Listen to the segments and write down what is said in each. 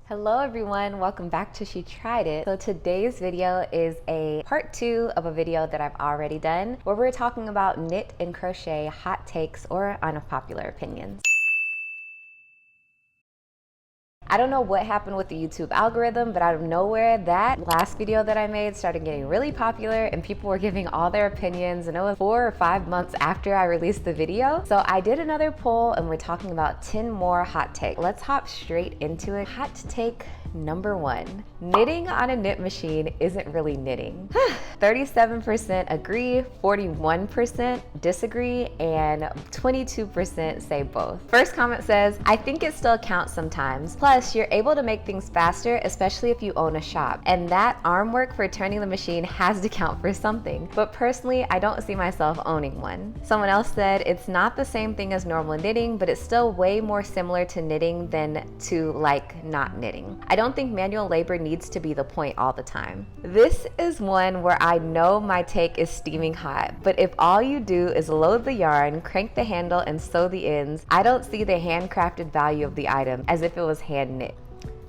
Hello everyone, welcome back to She Tried It. So today's video is a part 2 of a video that I've already done where we're talking about knit and crochet hot takes or unpopular opinions. I don't know what happened with the YouTube algorithm, but out of nowhere, that last video that I made started getting really popular and people were giving all their opinions, and it was 4 or 5 months after I released the video. So I did another poll and we're talking about 10 more hot takes. Let's hop straight into it. Hot take number 1. Knitting on a knit machine isn't really knitting. 37% agree, 41% disagree, and 22% say both. First comment says, I think it still counts sometimes. Plus, you're able to make things faster, especially if you own a shop. And that arm work for turning the machine has to count for something. But personally, I don't see myself owning one. Someone else said, it's not the same thing as normal knitting, but it's still way more similar to knitting than to like not knitting. I don't think manual labor needs to be the point all the time. This is one where I know my take is steaming hot, but if all you do is load the yarn, crank the handle, and sew the ends, I don't see the handcrafted value of the item as if it was hand knit.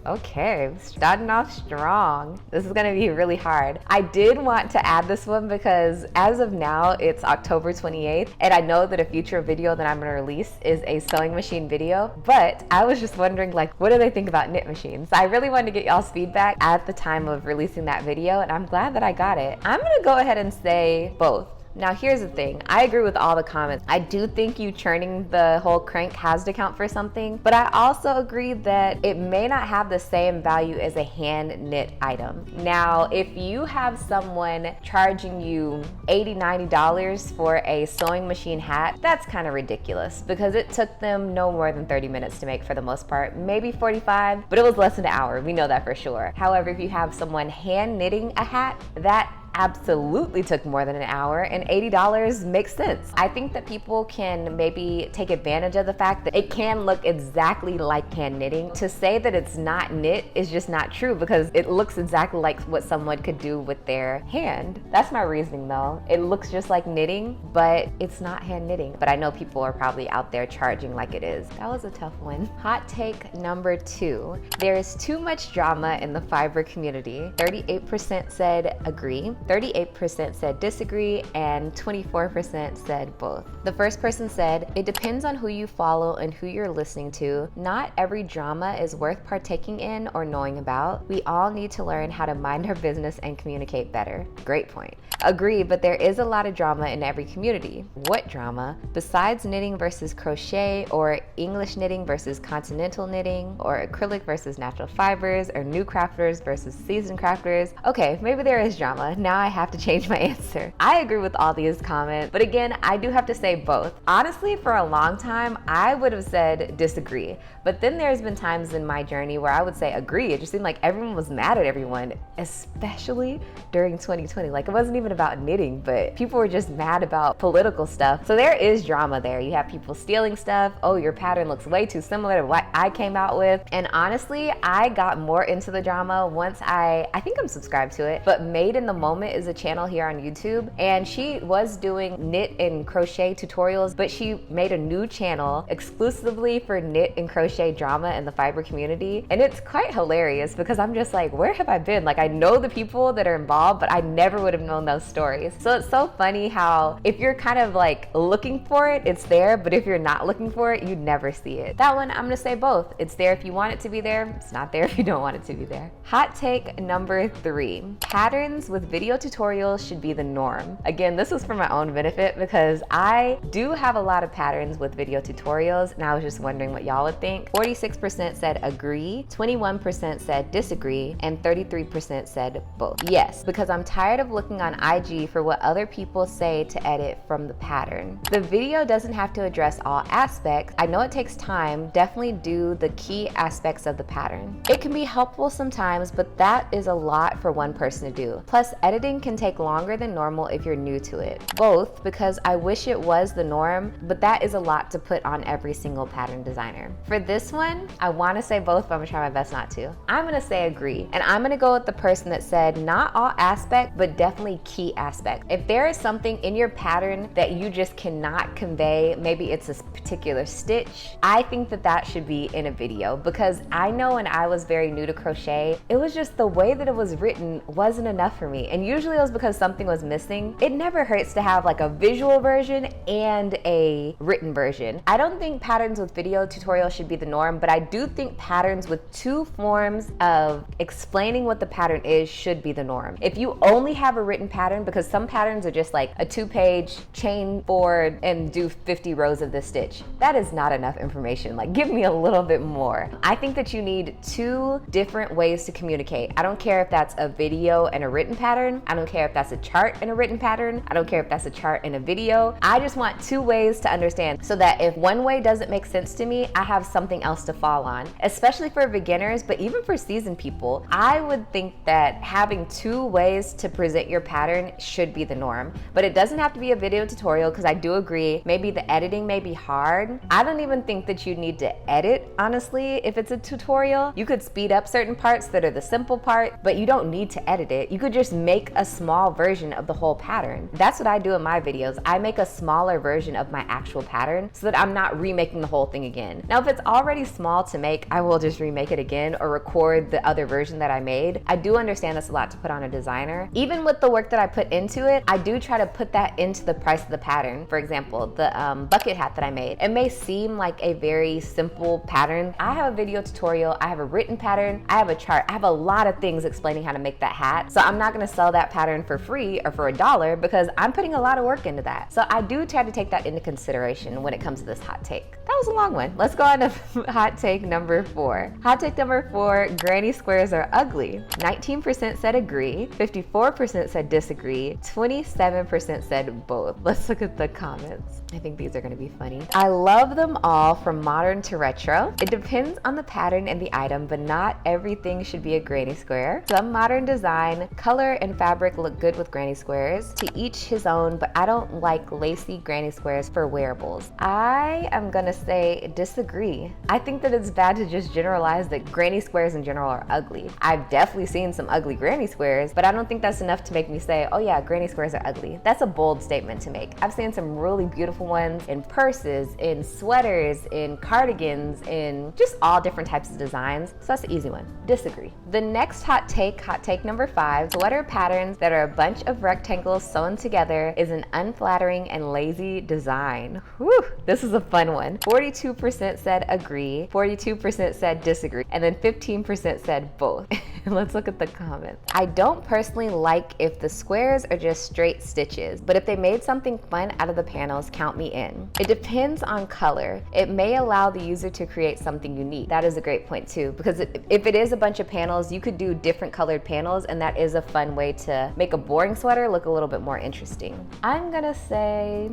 Okay, starting off strong. This is gonna be really hard. I did want to add this one because as of now, it's October 28th, and I know that a future video that I'm gonna release is a sewing machine video, but I was just wondering, like, what do they think about knit machines? I really wanted to get y'all's feedback at the time of releasing that video, and I'm glad that I got it. I'm gonna go ahead and say both. Now here's the thing, I agree with all the comments. I do think you churning the whole crank has to count for something, but I also agree that it may not have the same value as a hand knit item. Now, if you have someone charging you $80, $90 for a sewing machine hat, that's kind of ridiculous because it took them no more than 30 minutes to make for the most part, maybe 45, but it was less than an hour, we know that for sure. However, if you have someone hand knitting a hat, that absolutely took more than an hour, and $80 makes sense. I think that people can maybe take advantage of the fact that it can look exactly like hand knitting. To say that it's not knit is just not true because it looks exactly like what someone could do with their hand. That's my reasoning though. It looks just like knitting, but it's not hand knitting. But I know people are probably out there charging like it is. That was a tough one. Hot take number 2. There is too much drama in the fiber community. 38% said agree. 38% said disagree, and 24% said both. The first person said, it depends on who you follow and who you're listening to. Not every drama is worth partaking in or knowing about. We all need to learn how to mind our business and communicate better. Great point. Agree, but there is a lot of drama in every community. What drama? Besides knitting versus crochet, or English knitting versus continental knitting, or acrylic versus natural fibers, or new crafters versus seasoned crafters. Okay, maybe there is drama. Now I have to change my answer. I agree with all these comments, but again, I do have to say both. Honestly, for a long time, I would have said disagree, but then there's been times in my journey where I would say agree. It just seemed like everyone was mad at everyone, especially during 2020. Like, it wasn't even about knitting, but people were just mad about political stuff. So there is drama there. You have people stealing stuff. Oh, your pattern looks way too similar to what I came out with. And honestly, I got more into the drama once I think I'm subscribed to it, but Made in the Moment is a channel here on YouTube, and she was doing knit and crochet tutorials, but she made a new channel exclusively for knit and crochet drama in the fiber community. And it's quite hilarious because I'm just like, where have I been? Like, I know the people that are involved, but I never would have known those stories. So it's so funny how if you're kind of like looking for it, it's there, but if you're not looking for it, you'd never see it. That one, I'm gonna say both. It's there if you want it to be there. It's not there if you don't want it to be there. Hot take number 3. Patterns with video tutorials should be the norm. Again, this was for my own benefit because I do have a lot of patterns with video tutorials, and I was just wondering what y'all would think. 46% said agree, 21% said disagree, and 33% said both. Yes, because I'm tired of looking on IG for what other people say to edit from the pattern. The video doesn't have to address all aspects. I know it takes time. Definitely do the key aspects of the pattern. It can be helpful sometimes, but that is a lot for one person to do. Plus, editing editing can take longer than normal if you're new to it. Both, because I wish it was the norm, but that is a lot to put on every single pattern designer. For this one, I want to say both, but I'm gonna try my best not to. I'm gonna say agree, and I'm gonna go with the person that said not all aspect, but definitely key aspect. If there is something in your pattern that you just cannot convey, maybe it's a particular stitch, I think that that should be in a video, because I know when I was very new to crochet, it was just the way that it was written wasn't enough for me, and usually it was because something was missing. It never hurts to have like a visual version and a written version. I don't think patterns with video tutorials should be the norm, but I do think patterns with two forms of explaining what the pattern is should be the norm. If you only have a written pattern, because some patterns are just like a 2-page chain forward and do 50 rows of this stitch, that is not enough information. Like, give me a little bit more. I think that you need two different ways to communicate. I don't care if that's a video and a written pattern. I don't care if that's a chart and a written pattern. I don't care if that's a chart and a video. I just want two ways to understand, so that if one way doesn't make sense to me, I have something else to fall on. Especially for beginners, but even for seasoned people, I would think that having two ways to present your pattern should be the norm. But it doesn't have to be a video tutorial, because I do agree, maybe the editing may be hard. I don't even think that you need to edit, honestly, if it's a tutorial. You could speed up certain parts that are the simple part, but you don't need to edit it. You could just make a small version of the whole pattern. That's what I do in my videos. I make a smaller version of my actual pattern so that I'm not remaking the whole thing again. Now, if it's already small to make, I will just remake it again or record the other version that I made. I do understand that's a lot to put on a designer. Even with the work that I put into it, I do try to put that into the price of the pattern. For example, the bucket hat that I made. It may seem like a very simple pattern. I have a video tutorial, I have a written pattern, I have a chart, I have a lot of things explaining how to make that hat. So I'm not gonna sell that pattern for free or for $1, because I'm putting a lot of work into that. So I do try to take that into consideration when it comes to this hot take. That was a long one. Let's go on to hot take number 4. Hot take number 4, granny squares are ugly. 19% said agree, 54% said disagree, 27% said both. Let's look at the comments. I think these are gonna be funny. I love them all, from modern to retro. It depends on the pattern and the item, but not everything should be a granny square. Some modern design, color, and fabric look good with granny squares. To each his own, but I don't like lacy granny squares for wearables. I am gonna say disagree. I think that it's bad to just generalize that granny squares in general are ugly. I've definitely seen some ugly granny squares, but I don't think that's enough to make me say, oh yeah, granny squares are ugly. That's a bold statement to make. I've seen some really beautiful ones in purses, in sweaters, in cardigans, in just all different types of designs. So that's the easy one. Disagree. The next hot take number 5, sweater patterns that are a bunch of rectangles sewn together is an unflattering and lazy design. Whew, this is a fun one. 42% said agree, 42% said disagree, and then 15% said both. Let's look at the comments. I don't personally like if the squares are just straight stitches, but if they made something fun out of the panels, count me in. It depends on color. It may allow the user to create something unique. That is a great point too, because if it is a bunch of panels, you could do different colored panels, and that is a fun way to make a boring sweater look a little bit more interesting. I'm gonna say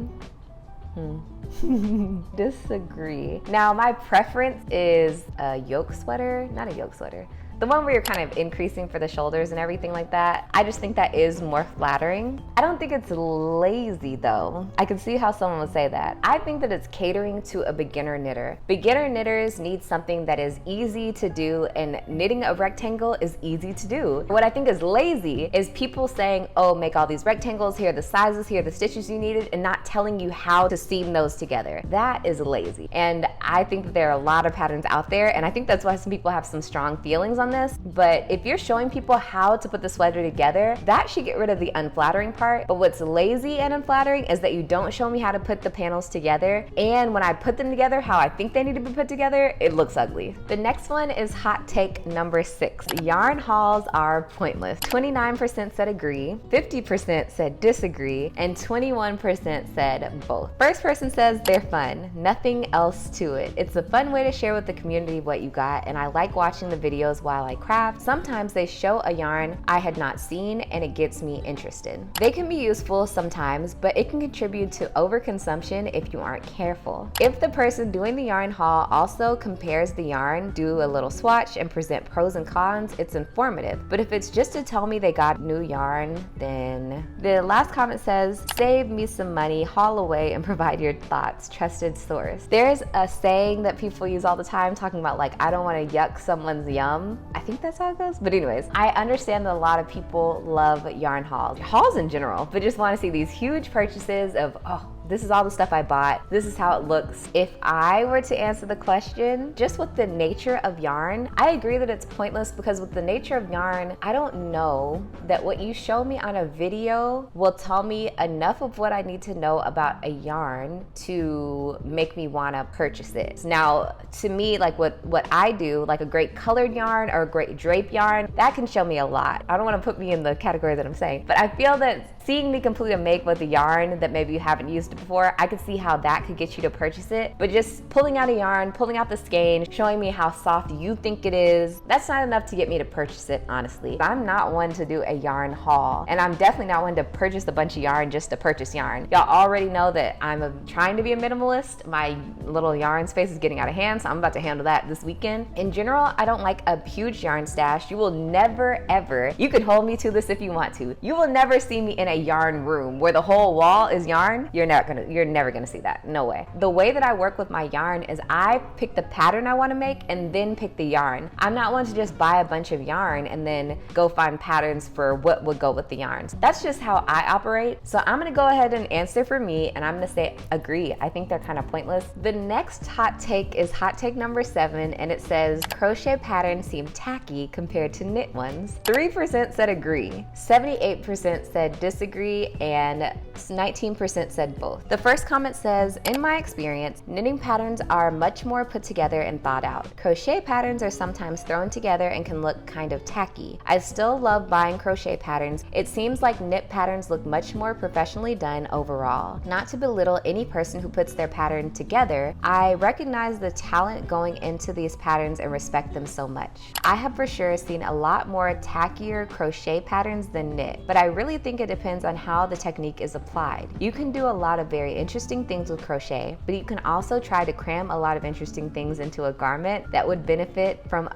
disagree. Now, my preference is a yoke sweater, not a yoke sweater. The one where you're kind of increasing for the shoulders and everything like that. I just think that is more flattering. I don't think it's lazy though. I can see how someone would say that. I think that it's catering to a beginner knitter. Beginner knitters need something that is easy to do, and knitting a rectangle is easy to do. What I think is lazy is people saying, oh, make all these rectangles, here are the sizes, here are the stitches you needed, and not telling you how to seam those together. That is lazy. And I think that there are a lot of patterns out there, and I think that's why some people have some strong feelings on this. But if you're showing people how to put the sweater together, that should get rid of the unflattering part. But what's lazy and unflattering is that you don't show me how to put the panels together, and when I put them together how I think they need to be put together, it looks ugly. The next one is hot take number 6. Yarn hauls are pointless. 29% said agree, 50% said disagree, and 21% said both. First person says they're fun, nothing else to it. It's a fun way to share with the community what you got, and I like watching the videos while while I craft. Sometimes they show a yarn I had not seen and it gets me interested. They can be useful sometimes, but it can contribute to overconsumption if you aren't careful. If the person doing the yarn haul also compares the yarn, do a little swatch, and present pros and cons, it's informative. But if it's just to tell me they got new yarn, then... The last comment says, save me some money, haul away, and provide your thoughts. Trusted source. There's a saying that people use all the time talking about like, I don't want to yuck someone's yum. I think that's how it goes. But anyways, I understand that a lot of people love yarn hauls in general, but just want to see these huge purchases of, oh, this is all the stuff I bought. This is how it looks. If I were to answer the question, just with the nature of yarn, I agree that it's pointless because with the nature of yarn, I don't know that what you show me on a video will tell me enough of what I need to know about a yarn to make me want to purchase it. Now, to me, like what I do, like a great colored yarn or a great drape yarn, that can show me a lot. I don't want to put me in the category that I'm saying, but I feel that seeing me complete a make with a yarn that maybe you haven't used before, I could see how that could get you to purchase it. But just pulling out a yarn, pulling out the skein, showing me how soft you think it is, that's not enough to get me to purchase it, honestly. I'm not one to do a yarn haul, and I'm definitely not one to purchase a bunch of yarn just to purchase yarn. Y'all already know that I'm trying to be a minimalist. My little yarn space is getting out of hand, so I'm about to handle that this weekend. In general, I don't like a huge yarn stash. You will never, ever, you can hold me to this if you want to, you will never see me in a yarn room where the whole wall is yarn. You're never gonna see that. No way. The way that I work with my yarn is I pick the pattern I want to make and then pick the yarn. I'm not one to just buy a bunch of yarn and then go find patterns for what would go with the yarns. That's just how I operate. So I'm gonna go ahead and answer for me, and I'm gonna say agree. I think they're kind of pointless. The next hot take is hot take number 7, and it says crochet patterns seem tacky compared to knit ones. 3% said agree, 78% said disagree, and 19% said both. The first comment says, in my experience, knitting patterns are much more put together and thought out. Crochet patterns are sometimes thrown together and can look kind of tacky. I still love buying crochet patterns. It seems like knit patterns look much more professionally done overall. Not to belittle any person who puts their pattern together, I recognize the talent going into these patterns and respect them so much. I have for sure seen a lot more tackier crochet patterns than knit, but I really think it depends on how the technique is applied. You can do a lot of very interesting things with crochet, but you can also try to cram a lot of interesting things into a garment that would benefit from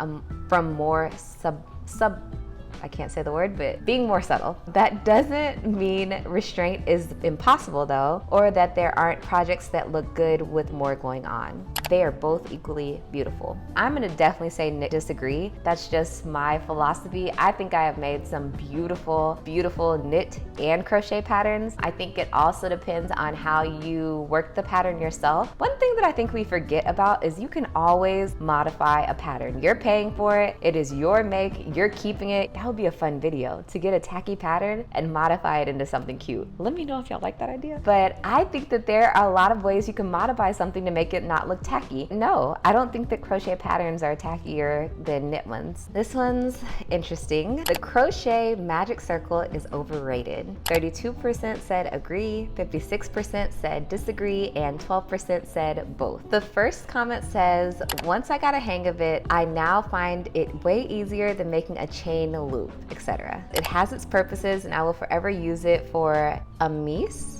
more I can't say the word, but being more subtle. That doesn't mean restraint is impossible though, or that there aren't projects that look good with more going on. They are both equally beautiful. I'm gonna definitely say disagree. That's just my philosophy. I think I have made some beautiful, beautiful knit and crochet patterns. I think it also depends on how you work the pattern yourself. One thing that I think we forget about is you can always modify a pattern. You're paying for it. It is your make. You're keeping it. That would be a fun video to get a tacky pattern and modify it into something cute. Let me know if y'all like that idea. But I think that there are a lot of ways you can modify something to make it not look tacky. No, I don't think that crochet patterns are tackier than knit ones. This one's interesting. The crochet magic circle is overrated. 32% said agree, 56% said disagree, and 12% said both. The first comment says, once I got a hang of it, I now find it way easier than making a chain loop, etc. It has its purposes and I will forever use it for amis.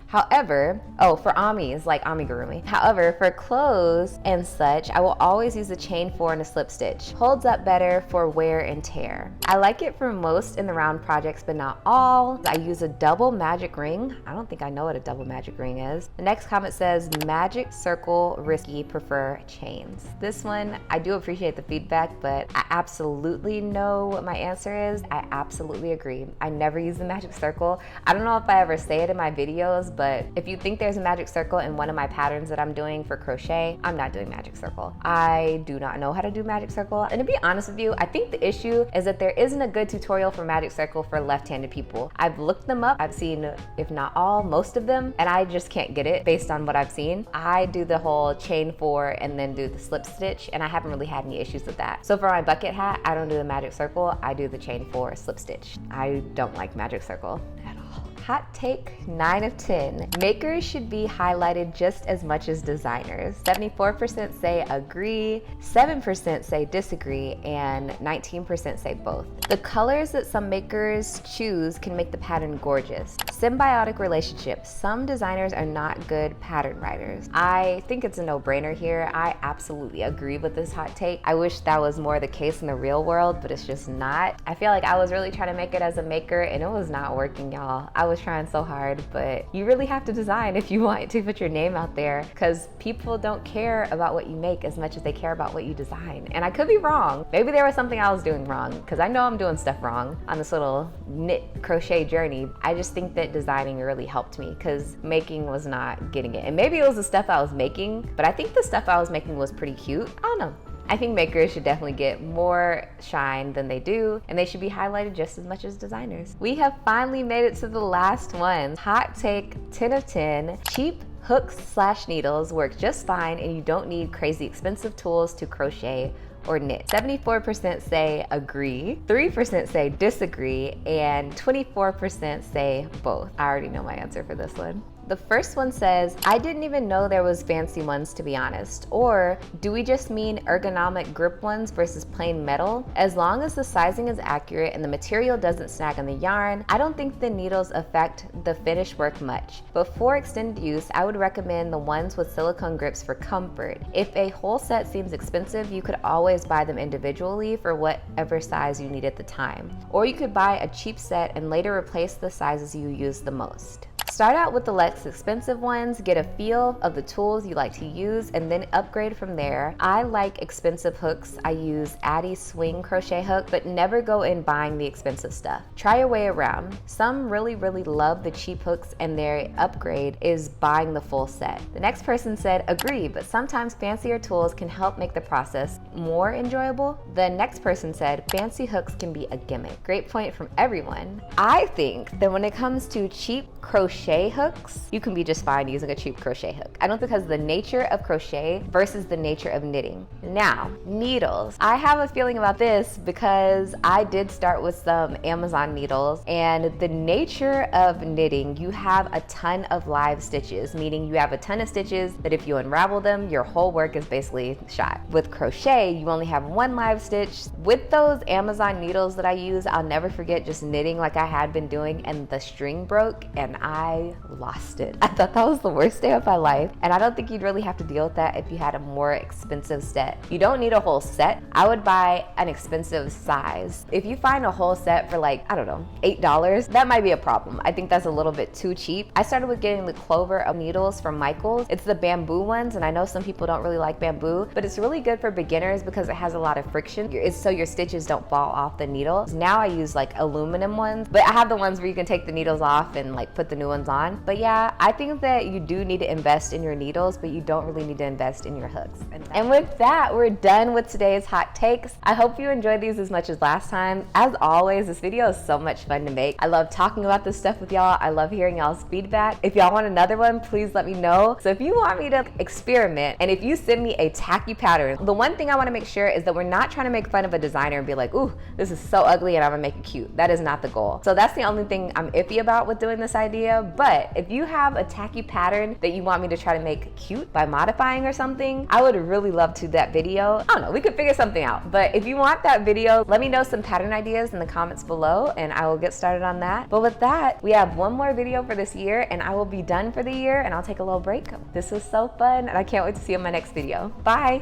However, for amis, like amigurumi. However, for clothes and such, I will always use a chain 4 and a slip stitch. Holds up better for wear and tear. I like it for most in the round projects, but not all. I use a double magic ring. I don't think I know what a double magic ring is. The next comment says, magic circle risky, prefer chains. This one, I do appreciate the feedback, but I absolutely know what my answer is. I absolutely agree. I never use the magic circle. I don't know if I ever say it in my videos, but if you think there's a magic circle in one of my patterns that I'm doing for crochet, I'm not doing magic circle. I do not know how to do magic circle. And to be honest with you, I think the issue is that there isn't a good tutorial for magic circle for left-handed people. I've looked them up. I've seen, if not all, most of them, and I just can't get it based on what I've seen. I do the whole chain 4 and then do the slip stitch, and I haven't really had any issues with that. So for my bucket hat, I don't do the magic circle. I do the chain 4 slip stitch. I don't like magic circle at all. Hot take 9 of 10. Makers should be highlighted just as much as designers. 74% say agree, 7% say disagree, and 19% say both. The colors that some makers choose can make the pattern gorgeous. Symbiotic relationship. Some designers are not good pattern writers. I think it's a no-brainer here. I absolutely agree with this hot take. I wish that was more the case in the real world, but it's just not. I feel like I was really trying to make it as a maker and it was not working, y'all. I was trying so hard, but you really have to design if you want to put your name out there, because people don't care about what you make as much as they care about what you design. And I could be wrong. Maybe there was something I was doing wrong, because I know I'm doing stuff wrong on this little knit crochet journey. I just think that designing really helped me because making was not getting it. And maybe it was the stuff I was making, but I think the stuff I was making was pretty cute. I don't know. I think makers should definitely get more shine than they do, and they should be highlighted just as much as designers. We have finally made it to the last one. Hot take 10 of 10. Cheap hooks/needles work just fine and you don't need crazy expensive tools to crochet or knit. 74% say agree, 3% say disagree, and 24% say both. I already know my answer for this one. The first one says, I didn't even know there was fancy ones, to be honest. Or, do we just mean ergonomic grip ones versus plain metal? As long as the sizing is accurate and the material doesn't snag on the yarn, I don't think the needles affect the finished work much. But for extended use, I would recommend the ones with silicone grips for comfort. If a whole set seems expensive, you could always buy them individually for whatever size you need at the time. Or you could buy a cheap set and later replace the sizes you use the most. Start out with the less expensive ones, get a feel of the tools you like to use, and then upgrade from there. I like expensive hooks. I use Addie swing crochet hook, but never go in buying the expensive stuff. Try your way around. Some really love the cheap hooks, and their upgrade is buying the full set. The next person said, agree, but sometimes fancier tools can help make the process more enjoyable. The next person said, fancy hooks can be a gimmick. Great point from everyone. I think that when it comes to cheap crochet hooks, you can be just fine using a cheap crochet hook. I don't think because of the nature of crochet versus the nature of knitting. Now, needles. I have a feeling about this because I did start with some Amazon needles, and the nature of knitting, you have a ton of live stitches, meaning you have a ton of stitches that if you unravel them, your whole work is basically shot. With crochet, you only have one live stitch. With those Amazon needles that I use, I'll never forget just knitting like I had been doing, and the string broke and I lost it. I thought that was the worst day of my life, and I don't think you'd really have to deal with that if you had a more expensive set. You don't need a whole set. I would buy an expensive size. If you find a whole set for like, I don't know, $8, that might be a problem. I think that's a little bit too cheap. I started with getting the Clover needles from Michaels. It's the bamboo ones, and I know some people don't really like bamboo, but it's really good for beginners because it has a lot of friction. It's so your stitches don't fall off the needle. Now I use like aluminum ones, but I have the ones where you can take the needles off and like put the new ones on. But yeah, I think that you do need to invest in your needles, but you don't really need to invest in your hooks. And with that, we're done with today's hot takes. I hope you enjoyed these as much as last time. As always, this video is so much fun to make. I love talking about this stuff with y'all. I love hearing y'all's feedback. If y'all want another one, please let me know. So if you want me to experiment, and if you send me a tacky pattern, the one thing I want to make sure is that we're not trying to make fun of a designer and be like, ooh, this is so ugly and I'm gonna make it cute. That is not the goal. So that's the only thing I'm iffy about with doing this idea. But if you have a tacky pattern that you want me to try to make cute by modifying or something, I would really love to do that video. I don't know, we could figure something out. But if you want that video, let me know some pattern ideas in the comments below and I will get started on that. But with that, we have one more video for this year and I will be done for the year and I'll take a little break. This was so fun and I can't wait to see you in my next video. Bye.